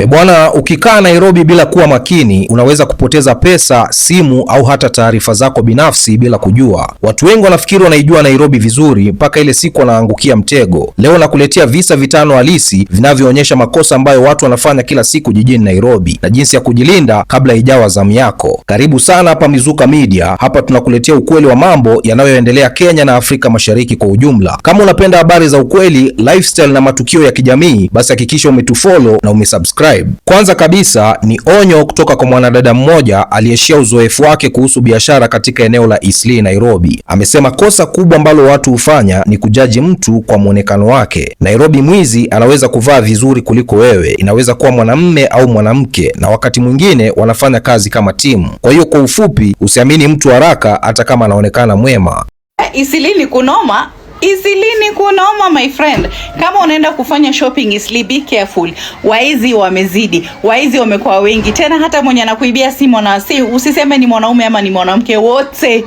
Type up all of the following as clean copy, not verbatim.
Bwana, ukikaa Nairobi bila kuwa makini, unaweza kupoteza pesa, simu au hata taarifa zako binafsi bila kujua. Watu wengi wanafikiri wanaijua Nairobi vizuri mpaka ile siku wanaangukia mtego. Leo nakuletea visa 5 halisi vinavyoonyesha makosa ambayo watu wanafanya kila siku jijini Nairobi na jinsi ya kujilinda kabla ijawa zamu yako. Karibu sana hapa Mizuka Media. Hapa tunakuletea ukweli wa mambo yanayoendelea Kenya na Afrika Mashariki kwa ujumla. Kama unapenda habari za ukweli, lifestyle na matukio ya kijamii, basi hakikisha umetufollow na umesubscribe. Kwanza kabisa ni onyo kutoka kwa mwanadada mmoja aliyeshia uzoefu wake kuhusu biashara katika eneo la Eastleigh, Nairobi. Amesema kosa kubwa ambalo watu hufanya ni kujaji mtu kwa muonekano wake. Nairobi mwizi anaweza kuvaa vizuri kuliko wewe, inaweza kuwa mwanamume au mwanamke, na wakati mwingine wanafanya kazi kama timu. Kwa hiyo kwa ufupi, usiamini mtu haraka hata kama anaonekana mwema. Eastleigh ni kunoma. Eastleigh ni kunoma my friend. Kama unaenda kufanya shopping Eastleigh, be careful. Waizi wamezidi. Waizi wamekuwa wengi. Tena hata mwenye anakuibia simu na usiseme ni mwanaume ama ni mwanamke, wote.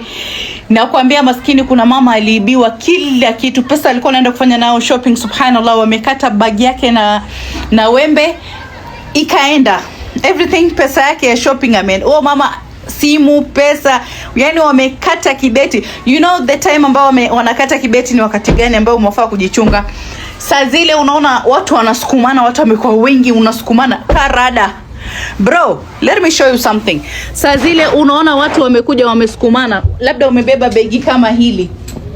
Nakwambia maskini, kuna mama aliibiwa kila kitu. Pesa alikuwa anaenda kufanya nao shopping, subhanallah, wamekata bag yake na wembe ikaenda. Everything, pesa yake ya shopping amen. Oh mama, simu, pesa, yani wamekata kibeti. You know the time ambao wanakata kibeti ni wakati gani ambao umefaa kujichunga? Saa zile unaona watu wanasukumana, watu wamekuwa wengi, unasukumana karada. Bro, let me show you something. Saa zile unaona watu wamekuja wamesukumana, labda umebeba begi kama hili.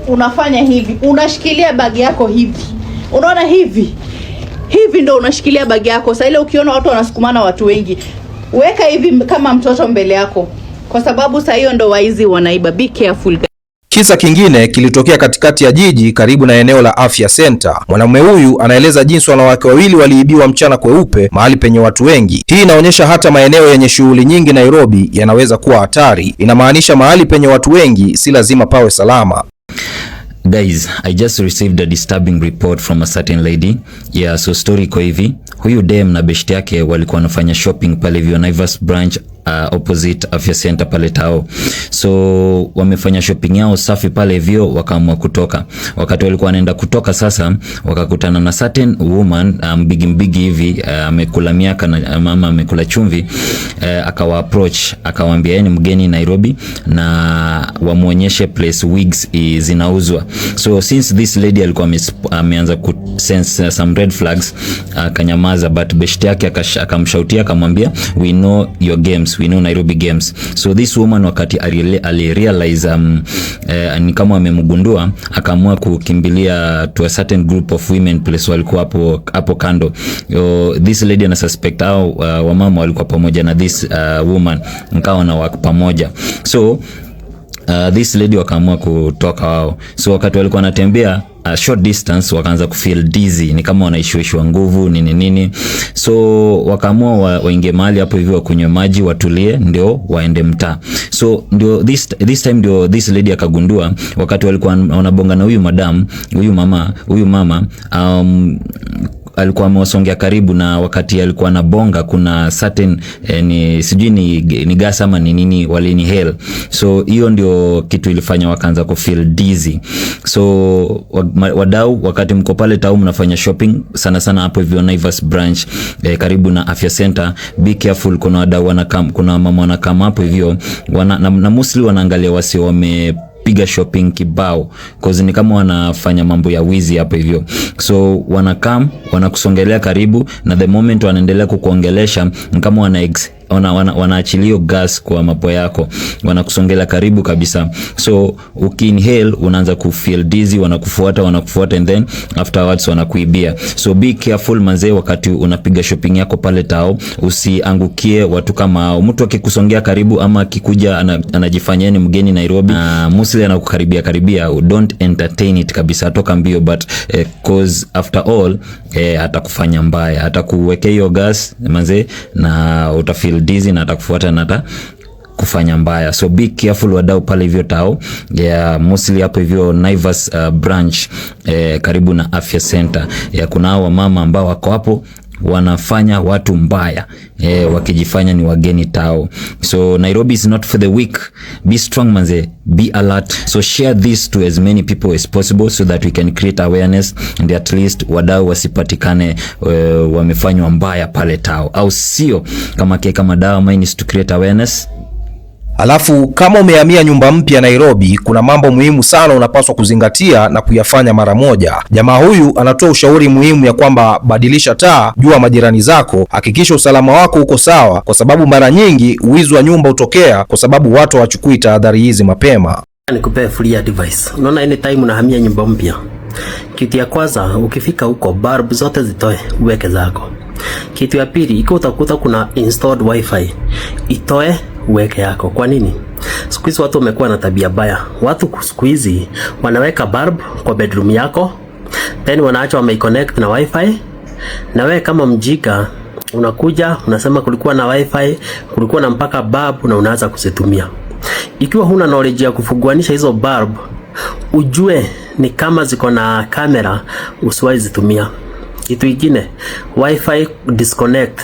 Unafanya hivi, unashikilia bagi yako hivi. Unaona hivi ndo unashikilia bagi yako. Saa ile ukiona watu wanasukumana, watu wengi, weka hivi kama mtoto mbele yako, kwa sababu saa hiyo ndo waizi wanaiba. Be careful. Kisa kingine kilitokea katikati ya jiji karibu na eneo la Afya Center. Mwanamume huyu anaeleza jinsi wanawake wawili waliibiwa mchana kweupe mahali penye watu wengi. Hii inaonyesha hata maeneo yenye shughuli nyingi Nairobi yanaweza kuwa hatari. Inamaanisha mahali penye watu wengi si lazima pawe salama. Guys, I just received a disturbing report from a certain lady. Yeah, so story iko hivi. Huyu dem na beshte yake walikuwa wanafanya shopping pale vio Naivas branch opposite Afya Center pale Tao. So wamefanya shopping yao safi pale vio, wakaamua kutoka. Wakati walikuwa wanaenda kutoka sasa, wakakutana na certain woman bigi hivi, amekula miaka na mama amekula chumvi, akawa approach, akawaambia yeye ni mgeni Nairobi na wamuonyeshe place wigs zinauzwa. So since this lady alikuwa ameanza ku sense some red flags, akanyamaza, but beshte yake akamshautia, akamwambia we know your games, we know Nairobi games. So this woman wakati alirealize ni kama amemgundua, akaamua kukimbilia to a certain group of women place walikuwa hapo kando. This lady ana suspect au wamama walikuwa pamoja na this woman, nikawa na wako pamoja. So this lady wakaamua kutoka wao. So wakati walikuwa wanatembea a short distance, wakaanza kufeel dizzy, ni kama wanaishiwa nguvu nini. So wakaamua waingie mahali hapo hivyo, wakunywe maji, watulie, ndio waende mtaa. So ndio this time ndio this lady akagundua, wakati walikuwa wanabonga na huyu mama alikuwa amewasongea karibu, na wakati alikuwa anabonga kuna certain ni sijui ni gas ama ni nini walinihale. So hiyo ndio kitu ilifanya wakaanza kufeel dizzy. So wadau, wakati mko pale Tao mnafanya shopping sana hapo hivyo Naivas branch karibu na Afya Center, be careful. Kuna wadau kuna mama wanakama hapo hivyo na mostly wanaangalia wasi piga shopping kibao, cause ni kama wanafanya mambo ya wizi hapo hivyo. So wanakusongelea karibu, na the moment wanaendelea kukuongelesha ni kama wanaachilia gas kwa mapo yako, wanakusongelea karibu kabisa. So ukiinhale unaanza kufeel dizzy, wanakufuata and then afterwards wanakuibia. So be careful manze, wakati unapiga shopping yako pale Tao, usiangukie watu kama hao. Mtu akikusongea karibu ama akikuja anajifanya ni mgeni Nairobi, mostly anakukaribia, don't entertain it kabisa, toka mbio. But cause after all atakufanya mbaya, atakuwekea hiyo gas manze, na utafeel dizzy na atakufuata na kufanya mbaya. So be careful wadau pale hivyo Tao, mostly hapo hivyo Naivas branch karibu na Afya Center. Kuna hao mama ambao wako hapo wanafanya watu mbaya, wakijifanya ni wageni tao. So Nairobi is not for the weak. Be strong manze, be alert. So share this to as many people as possible so that we can create awareness and at least wadau wasipatikane wamefanywa mbaya pale tao, au sio? Kama dawa mine is to create awareness. Alafu kama umehamia nyumba mpya Nairobi, kuna mambo muhimu sana unapaswa kuzingatia na kuyafanya mara moja. Jamaa huyu anatoa ushauri muhimu ya kwamba badilisha taa, jua majirani zako, hakikisha usalama wako uko sawa, kwa sababu mara nyingi uwizi wa nyumba utokea kwa sababu watu hawachukui tahadhari hizi mapema. Nikupea free advice. Unaona, anytime unahamia nyumba mpya, kitu ya kwanza ukifika huko, bulb zote zitoe uweke zako. Kitu ya pili, ikiwa utakuta kuna installed wifi, itoe uweke yako. Kwa nini? Siku hizi watu wamekuwa na tabia baya. Watu siku hizi wanaweka bulb kwa bedroom yako, then wanaacha wameconnect na wifi, na wewe kama mjika unakuja unasema kulikuwa na wifi, kulikuwa na mpaka bulb, na unaanza kuzitumia. Ikiwa huna knowledge ya kufunguanisha hizo bulb, ujue ni kama ziko na kamera, usiwahi zitumia. Kitu kingine, wifi disconnect.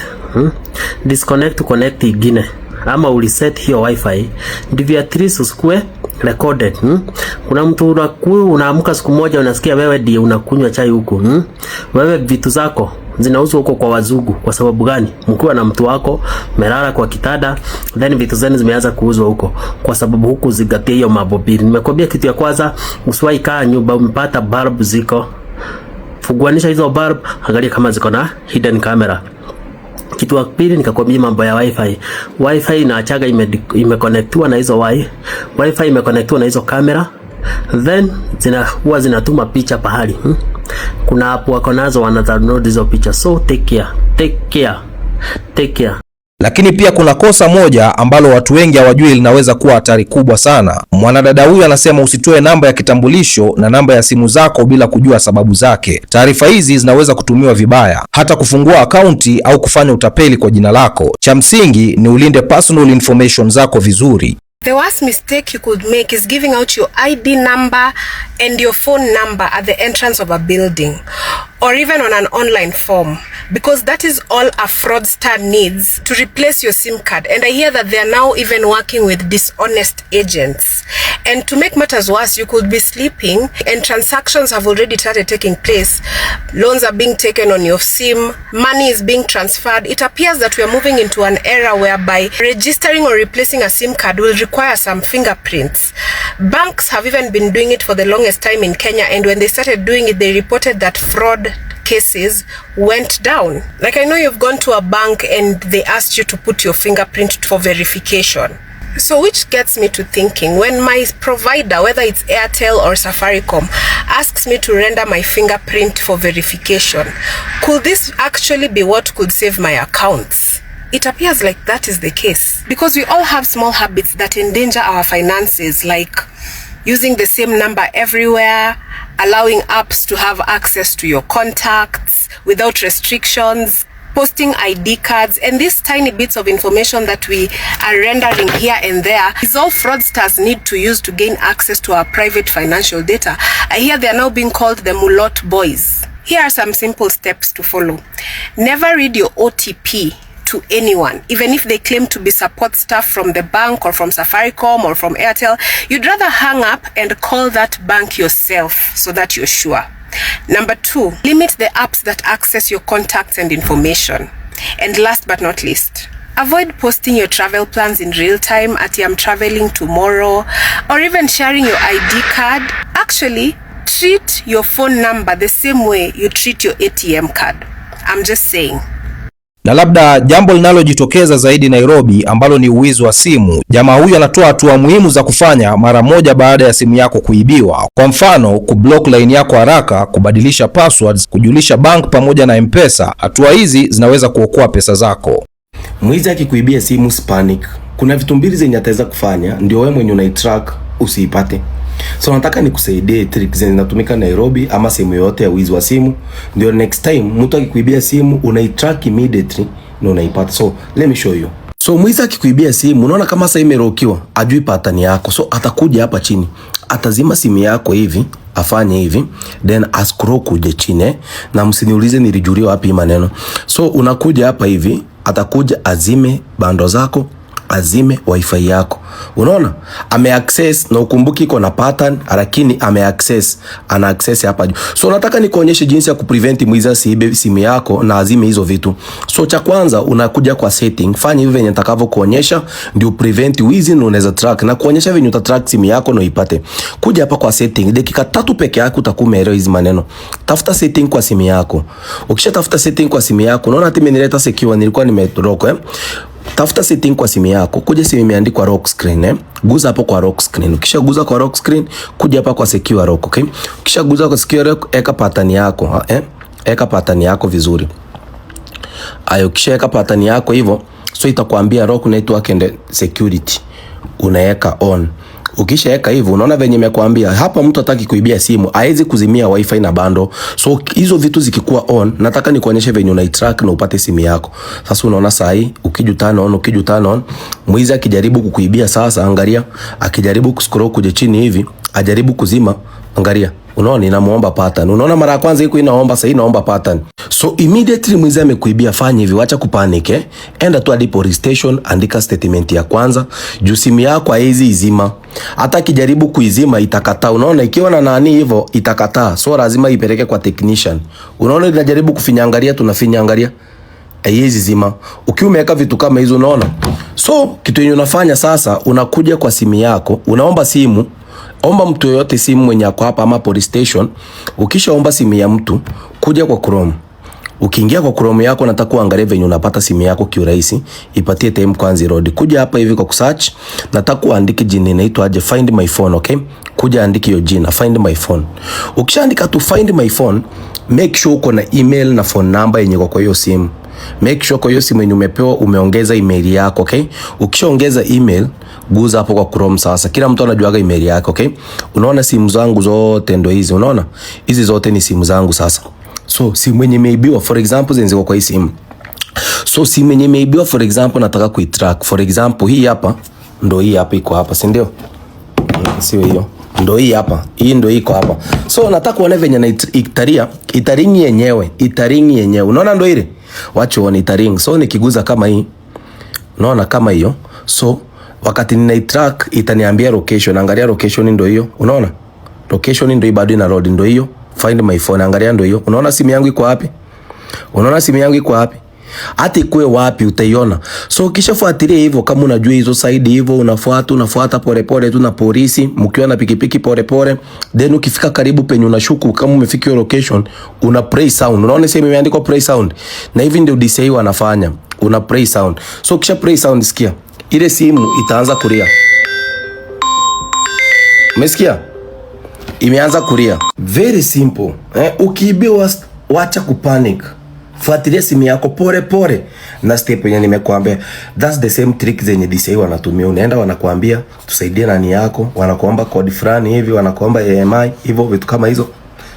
Disconnect connect ingine, ama uliset hiyo wifi ndivyo at least usikue recorded. Kuna mtu unaamka siku moja unasikia wewe ndiye unakunywa chai huko. Wewe vitu zako zinauzwa huko kwa wazungu. Kwa sababu gani? Mkiwa na mtu wako melala kwa kitanda, then vitu zenu zimeanza kuuzwa huko, kwa sababu huku zigatia hiyo mabobili. Nimekwambia kitu ya kwanza, usiwahi kaa nyumba umepata bulb ziko, funguanisha hizo bulb, angalia kama ziko na hidden camera. Kitu ya pili nikakwambia mambo ya wifi. Wifi inaachaga imeconnectiwa na hizo wifi imeconnectiwa na hizo kamera, then huwa zinatuma picha pahali. Kuna hapo wako nazo wanadownload hizo picha. So take care. Lakini pia kuna kosa moja ambalo watu wengi hawajui linaweza kuwa hatari kubwa sana. Mwanadada huyu anasema usitoe namba ya kitambulisho na namba ya simu zako bila kujua sababu zake. Taarifa hizi zinaweza kutumiwa vibaya, hata kufungua akaunti au kufanya utapeli kwa jina lako. Cha msingi ni ulinde personal information zako vizuri. The worst mistake you could make is giving out your ID number and your phone number at the entrance of a building, or even on an online form, because that is all a fraudster needs to replace your SIM card. And I hear that they are now even working with dishonest agents. And to make matters worse, you could be sleeping and transactions have already started taking place. Loans are being taken on your SIM, money is being transferred. It appears that we are moving into an era whereby registering or replacing a SIM card will require some fingerprints. Banks have even been doing it for the longest time in Kenya, and when they started doing it, they reported that fraud cases went down. Like, I know you've gone to a bank and they asked you to put your fingerprint for verification. So which gets me to thinking, when my provider, whether it's Airtel or Safaricom, asks me to render my fingerprint for verification, could this actually be what could save my accounts? It appears like that is the case, because we all have small habits that endanger our finances, like using the same number everywhere, allowing apps to have access to your contacts without restrictions, posting ID cards, and these tiny bits of information that we are rendering here and there is all fraudsters need to use to gain access to our private financial data. I hear they are now being called the Mulot Boys. Here are some simple steps to follow. Never read your OTP to anyone, even if they claim to be support staff from the bank or from Safaricom or from Airtel. You'd rather hang up and call that bank yourself so that you're sure. Number 2, limit the apps that access your contacts and information. And last but not least, avoid posting your travel plans in real time at I'm traveling tomorrow, or even sharing your ID card. Actually, treat your phone number the same way you treat your ATM card. I'm just saying. Na labda jambo linalojitokeza zaidi Nairobi ambalo ni uwizi wa simu. Jamaa huyu anatoa hatua muhimu za kufanya mara moja baada ya simu yako kuibiwa. Kwa mfano, kublock line yako haraka, kubadilisha passwords, kujulisha bank pamoja na M-Pesa. Hatua hizi zinaweza kuokoa pesa zako. Mwizi akikuibia simu, panic. Kuna vitu mbili zenye ataweza kufanya ndio wewe mwenye unaitrack usiipate. So nataka nikusaidie tricks zenye zinatumika Nairobi ama sehemu yote ya wizi wa simu, ndio next time mtu akikuibia simu unaitrack immediately na unaipata. So let me show you. So mwizi akikuibia simu, unaona kama sasa imerokiwa, ajui pattern yako. So atakuja hapa chini, atazima simu yako hivi, afanye hivi, then ascroll kuja chini, na msiniulize nilijulia wapi maneno. So unakuja hapa hivi, atakuja azime bando zako, azime wifi yako. Unaona? Ame access, na ukumbuki iko na pattern, lakini ame access, ana access hapa juu. So nataka nikuonyeshe jinsi ya kuprevent mwizi asiibe simu yako na azime hizo vitu. So cha kwanza unakuja kwa setting, fanya hivi venye nitakavyo kuonyesha, ndio prevent wizi na unaweza track na kuonyesha venye utatrack simu yako na uipate. Kuja hapa kwa setting, dakika 3 peke yake utakuwa umeelewa hizi maneno. Tafuta setting kwa simu yako. Ukisha tafuta setting kwa simu yako, unaona hata imenileta secure, nilikuwa nimerock Tafuta setting kwa simu yako, kuja simu imeandikwa lock screen Guza hapo kwa lock screen. Ukisha guza kwa lock screen, kuja hapa kwa secure lock, okay? Ukisha guza kwa secure lock, eka pattern yako, eka pattern yako vizuri. Ayo, ukisha eka pattern yako hivyo, so itakwambia lock network and security. Unaeka on. Ukishaeka hivyo, unaona venye nimekuambia hapa, mtu hataki kuibia simu, haizi kuzimia wifi na bando. So hizo vitu zikikuwa on, nataka nikuonyeshe venye unaitrack na upate simu yako. Sasa unaona saa hii ukiju on, mwizi akijaribu kukuibia sasa, angalia, akijaribu kuscroll kuja chini hivi, ajaribu kuzima, angalia. Unaona inamuomba pattern. Unaona mara ya kwanza iko inaomba, sasa inaomba pattern. So immediately mwizi amekuibia, fanya hivi, acha kupanic Enda tu hadi police station, andika statement ya kwanza, juu simu yako haizi izima. Hata kijaribu kuizima itakataa. Unaona ikiwa na nani hivyo itakataa. So lazima ipeleke kwa technician. Unaona inajaribu kufinyangalia, tunafinyangalia. Haizi zima. Ukiwa umeweka vitu kama hizo, unaona. So kitu yenye unafanya sasa, unakuja kwa simu yako, unaomba simu. Omba mtu yoyote simu mwenye ako hapa ama police station. Ukisha omba simu ya mtu, kuja kwa Chrome. Ukiingia kwa Chrome yako, nataka uangalie venye unapata simu yako kiurahisi. Ipatie time kwanza road. Kuja hapa hivi kwa kusearch, nataka uandike jina inaitwa aje, find my phone, okay? Kuja andike hiyo jina, find my phone. Ukishaandika tu find my phone, make sure uko na email na phone number yenye kwa hiyo simu. Make sure kwa hiyo simu yenye umepewa umeongeza email yako, okay? Ukishaongeza email, guza hapo kwa Chrome sasa. Kila mtu anajuaga email yake, okay? Unaona simu zangu zote ndo hizi, unaona? Hizi zote ni simu zangu sasa. So simu yenye imeibiwa, for example, zenzi kwa hii simu. So simu yenye imeibiwa, for example, nataka kuitrack. For example, hii hapa ndo hii hapa iko hapa, si ndio? Sio hiyo. Ndo hii hapa. Hii ndo iko hapa. So nataka kuona venye na itaringi yenyewe. Unaona ndo ile? Wacha uone itaring. So nikiguza kama hii, unaona kama hiyo. So wakati ninaitrack itaniambia location. Angalia location ndo hiyo. Unaona? Location ndo bado ina load, ndo hiyo. Find my phone, angalia ndo hiyo. Unaona simu yangu iko wapi? Hata ikuwe wapi utaiona. So kisha fuatilia hivyo, kama unajua hizo side hivyo, unafuata pole tu na polisi, mkiwa na pikipiki pole. Then ukifika karibu penye unashuku, kama umefika hiyo location, una play sound. Unaona sehemu imeandikwa play sound. Na hivi ndio DCI wanafanya. Una play sound. So kisha play sound, sikia. Ile simu itaanza kulia. Umesikia? Imeanza kulia. Very simple. Ukiibiwa, wacha kupanic. Fuatilia simu yako pole na step yenye nimekuambia. That's the same trick zenye DCI wanatumia. Unaenda wanakuambia tusaidie nani yako, wanakuomba code fulani hivi, wanakuomba EMI hivyo, vitu kama hizo.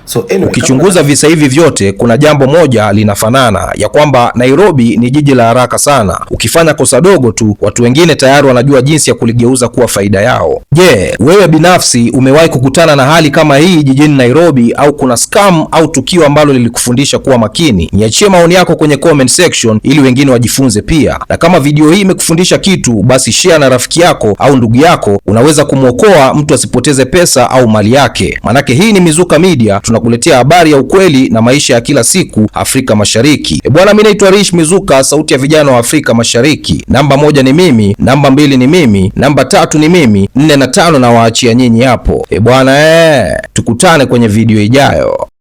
So anyway, ukichunguza visa hivi vyote, kuna jambo moja linafanana, ya kwamba Nairobi ni jiji la haraka sana. Ukifanya kosa dogo tu, watu wengine tayari wanajua jinsi ya kuligeuza kuwa faida yao. Je, wewe binafsi umewahi kukutana na hali kama hii jijini Nairobi, au kuna scam au tukio ambalo lilikufundisha kuwa makini? Niachie maoni yako kwenye comment section ili wengine wajifunze pia. Na kama video hii imekufundisha kitu, basi share na rafiki yako au ndugu yako. Unaweza kumwokoa mtu asipoteze pesa au mali yake. Manake hii ni Mizuka Media, tunakuletea habari ya ukweli na maisha ya kila siku Afrika Mashariki. Bwana, mimi naitwa Rish Mizuka, sauti ya vijana wa Afrika Mashariki. Namba 1 ni mimi, namba 2 ni mimi, namba 3 ni mimi, 4 na 5 na waachia nyinyi hapo. Bwana, tukutane kwenye video ijayo.